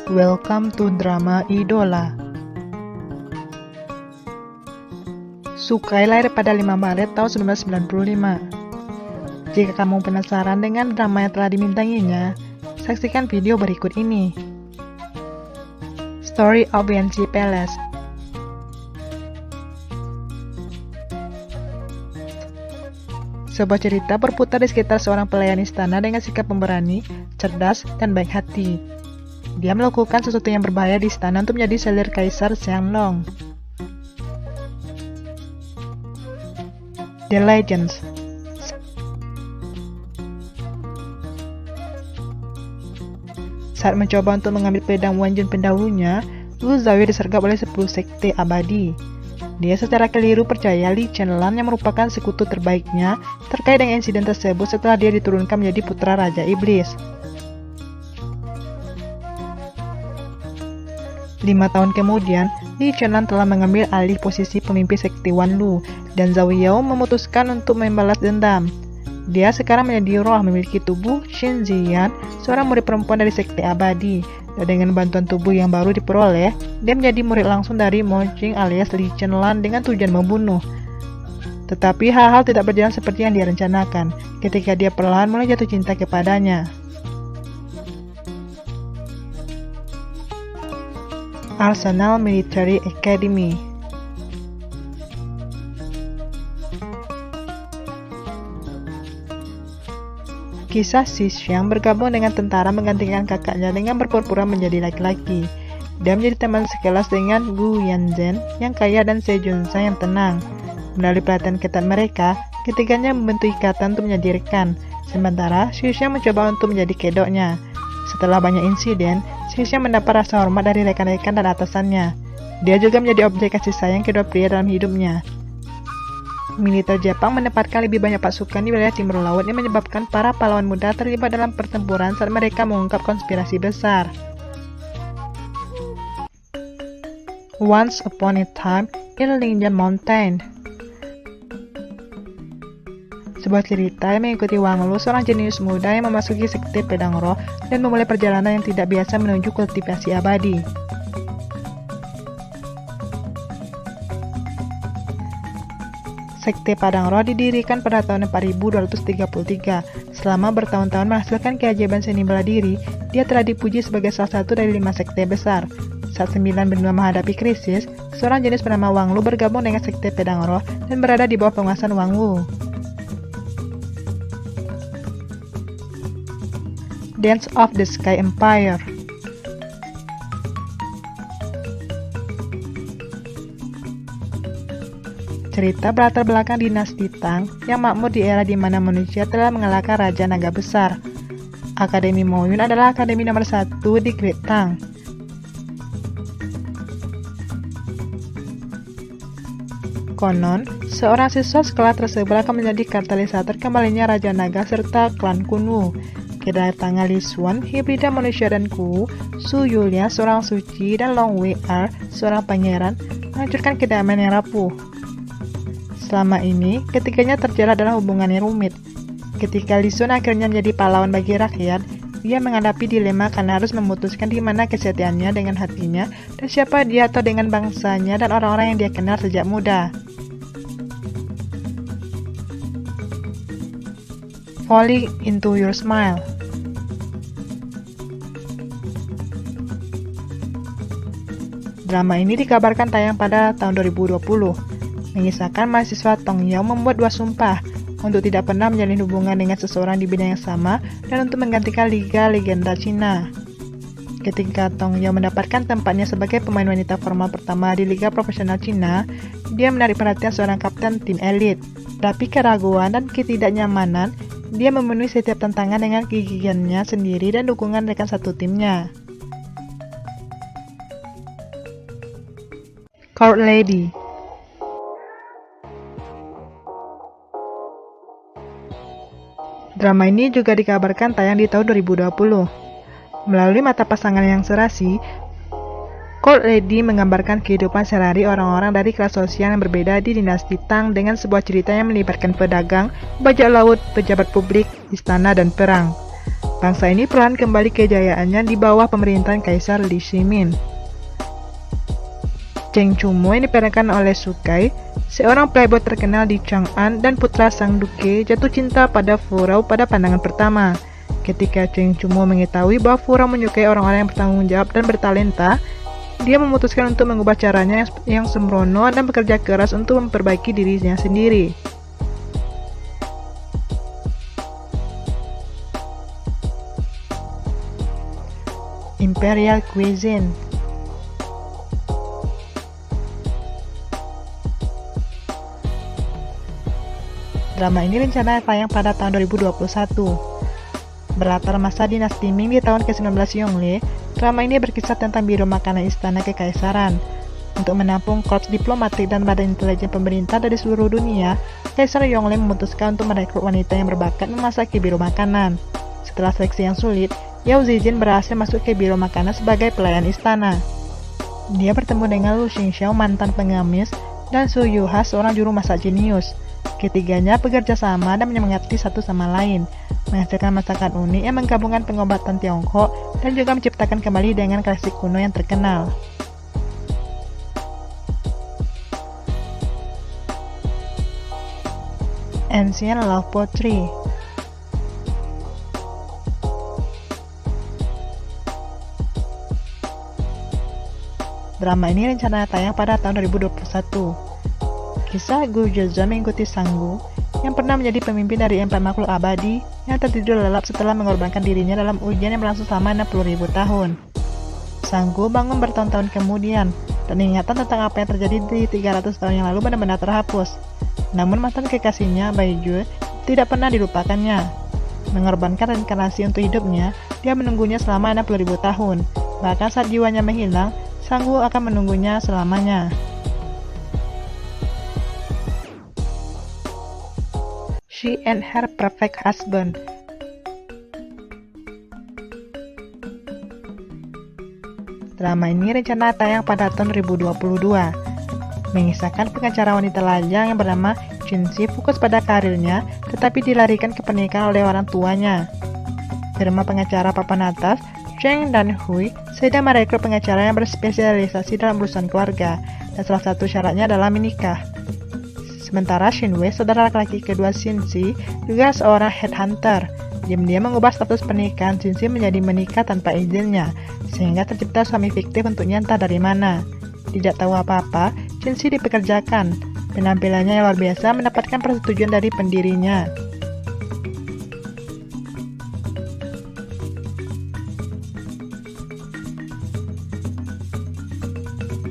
Welcome to drama Idola. Sukai lahir pada 5 Maret tahun 1995. Jika kamu penasaran dengan drama yang telah dimintanginya, saksikan video berikut ini. Story of Wenxi Palace. Sebuah cerita berputar di sekitar seorang pelayan istana dengan sikap pemberani, cerdas, dan baik hati. Dia melakukan sesuatu yang berbahaya di istana untuk menjadi selir Kaisar Xianglong. The Legends. Saat mencoba untuk mengambil pedang Wanjun pendahulunya, Wu Zawi disergap oleh 10 sekte abadi. Dia secara keliru percaya Li Chenlan yang merupakan sekutu terbaiknya terkait dengan insiden tersebut setelah dia diturunkan menjadi putra Raja Iblis. 5 tahun kemudian, Li Chenlan telah mengambil alih posisi pemimpin sekte Wanlu, dan Zhao Yao memutuskan untuk membalas dendam. Dia sekarang menjadi roh memiliki tubuh Xin Ziyan, seorang murid perempuan dari sekte abadi, dan dengan bantuan tubuh yang baru diperoleh, dia menjadi murid langsung dari Mo Jing alias Li Chenlan dengan tujuan membunuh. Tetapi hal-hal tidak berjalan seperti yang dia rencanakan, ketika dia perlahan mulai jatuh cinta kepadanya. Arsenal Military Academy. Kisah Si Xiang bergabung dengan tentara menggantikan kakaknya dengan berpura-pura menjadi laki-laki. Dia menjadi teman sekelas dengan Gu Yanzhen yang kaya dan Se Junzhang yang tenang. Melalui pelatihan ketat mereka, ketiganya membentuk ikatan untuk menjadi rekan. Sementara Si Xiang mencoba untuk menjadi kedoknya. Setelah banyak insiden, Si Xiang mendapat rasa hormat dari rekan-rekan dan atasannya. Dia juga menjadi objek kasih sayang kedua pria dalam hidupnya. Militer Jepang menempatkan lebih banyak pasukan di wilayah timur laut yang menyebabkan para pahlawan muda terlibat dalam pertempuran saat mereka mengungkap konspirasi besar. Once upon a time in Lingyan Mountain. Sebuah cerita yang mengikuti Wang Lu, seorang jenius muda yang memasuki sekte pedang roh dan memulai perjalanan yang tidak biasa menuju kultivasi abadi. Sekte Padang Roh didirikan pada tahun 4233. Selama bertahun-tahun menghasilkan keajaiban seni bela diri, dia telah dipuji sebagai salah satu dari 5 sekte besar. Saat 9 benua menghadapi krisis, seorang jenius bernama Wang Lu bergabung dengan sekte Pedang Roh dan berada di bawah penguasaan Wang Wu. Dance of the Sky Empire. Cerita berlatar belakang dinasti Tang yang makmur di era di mana manusia telah mengalahkan Raja Naga Besar. Akademi Moyun adalah akademi nomor 1 di Great Tang. Konon, seorang siswa sekolah tersebut akan menjadi katalisator kembalinya Raja Naga serta klan Kunwu. Kedatangan Li Xuan, hibrida manusia dan Ku, Su Yulia, seorang suci, dan Long Wei Er, seorang pangeran, menghancurkan kedamaian yang rapuh. Selama ini, ketiganya terjerat dalam hubungan yang rumit. Ketika Li Xuan akhirnya menjadi pahlawan bagi rakyat, dia menghadapi dilema karena harus memutuskan di mana kesetiaannya dengan hatinya dan siapa dia atau dengan bangsanya dan orang-orang yang dia kenal sejak muda. Falling into Your Smile. Drama ini dikabarkan tayang pada tahun 2020. Mengisahkan mahasiswa Tong Yao membuat 2 sumpah untuk tidak pernah menjalin hubungan dengan seseorang di bidang yang sama dan untuk menggantikan Liga Legenda Cina. Ketika Tong Yao mendapatkan tempatnya sebagai pemain wanita formal pertama di Liga Profesional Cina, dia menarik perhatian seorang kapten tim elit. Tapi keraguan dan ketidaknyamanan, dia memenuhi setiap tantangan dengan kegigihannya sendiri dan dukungan rekan satu timnya. Court Lady. Drama ini juga dikabarkan tayang di tahun 2020. Melalui mata pasangan yang serasi, Court Lady menggambarkan kehidupan sehari-hari orang-orang dari kelas sosial yang berbeda di dinasti Tang dengan sebuah cerita yang melibatkan pedagang, bajak laut, pejabat publik, istana, dan perang. Bangsa ini perlahan kembali kejayaannya di bawah pemerintahan Kaisar Li Shimin. Cheng Chumo yang diperankan oleh Sukai, seorang playboy terkenal di Chang'an dan putra sang duke, jatuh cinta pada Fu Rao pada pandangan pertama. Ketika Cheng Chumo mengetahui bahwa Fu Rao menyukai orang-orang yang bertanggung jawab dan bertalenta, dia memutuskan untuk mengubah caranya yang sembrono dan bekerja keras untuk memperbaiki dirinya sendiri. Imperial Cuisine. Drama ini rencana tayang pada tahun 2021. Berlatar masa dinasti Ming di tahun ke-19 Yongle, drama ini berkisah tentang biro makanan istana kekaisaran. Untuk menampung korps diplomatik dan badan intelijen pemerintah dari seluruh dunia, Kaisar Yongle memutuskan untuk merekrut wanita yang berbakat memasuki biro makanan. Setelah seleksi yang sulit, Yao Zijin berhasil masuk ke biro makanan sebagai pelayan istana. Dia bertemu dengan Lu Xingxiao, mantan pengemis, dan Su Yuha, seorang juru masak jenius. Ketiganya bekerja sama dan menyemangati satu sama lain, menghasilkan masakan unik yang menggabungkan pengobatan Tiongkok dan juga menciptakan kembali dengan klasik kuno yang terkenal. Ancient Love Poetry. Drama ini rencana tayang pada tahun 2021. Kisah Gu Zhezhen mengikuti Sanggu, yang pernah menjadi pemimpin dari empat makhluk abadi yang tertidur lelap setelah mengorbankan dirinya dalam ujian yang berlangsung selama 60.000 tahun. Sanggu bangun bertahun-tahun kemudian, dan ingatan tentang apa yang terjadi di 300 tahun yang lalu benar-benar terhapus. Namun mantan kekasihnya, Bai Jue, tidak pernah dilupakannya. Mengorbankan reinkarnasi untuk hidupnya, dia menunggunya selama 60.000 tahun. Bahkan saat jiwanya menghilang, Sanggu akan menunggunya selamanya. She and Her Perfect Husband. Drama ini rencana tayang pada tahun 2022. Mengisahkan pengacara wanita lajang yang bernama Jinxi fokus pada karirnya, tetapi dilarikan ke pernikahan oleh orang tuanya. Firma pengacara papan atas, Cheng dan Hui, sedang merekrut pengacara yang berspesialisasi dalam urusan keluarga, dan salah satu syaratnya adalah menikah. Sementara Shinwei, saudara laki-laki kedua Xinxi, juga seorang headhunter. Diam-diam mengubah status pernikahan Xinxi menjadi menikah tanpa izinnya, sehingga tercipta suami fiktif untuknya entah dari mana. Tidak tahu apa-apa, Xinxi dipekerjakan. Penampilannya yang luar biasa mendapatkan persetujuan dari pendirinya.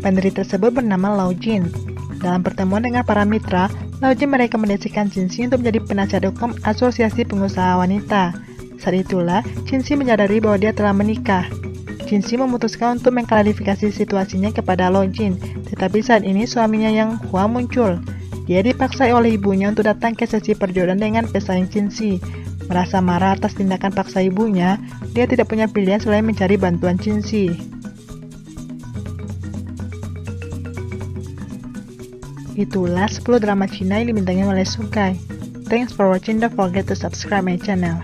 Pendiri tersebut bernama Lao Jin. Dalam pertemuan dengan para mitra, Lao Jin merekomendasikan Xinxi untuk menjadi penasihat hukum Asosiasi Pengusaha Wanita. Saat itulah, Xinxi menyadari bahwa dia telah menikah. Xinxi memutuskan untuk mengklarifikasi situasinya kepada Lao Jin, tetapi saat ini suaminya yang Hua muncul. Dia dipaksa oleh ibunya untuk datang ke sesi perjodohan dengan pesaing Xinxi. Merasa marah atas tindakan paksa ibunya, dia tidak punya pilihan selain mencari bantuan Xinxi. Itulah 10 drama Cina yang dibintangi oleh Sukai. Thanks for watching, don't forget to subscribe my channel.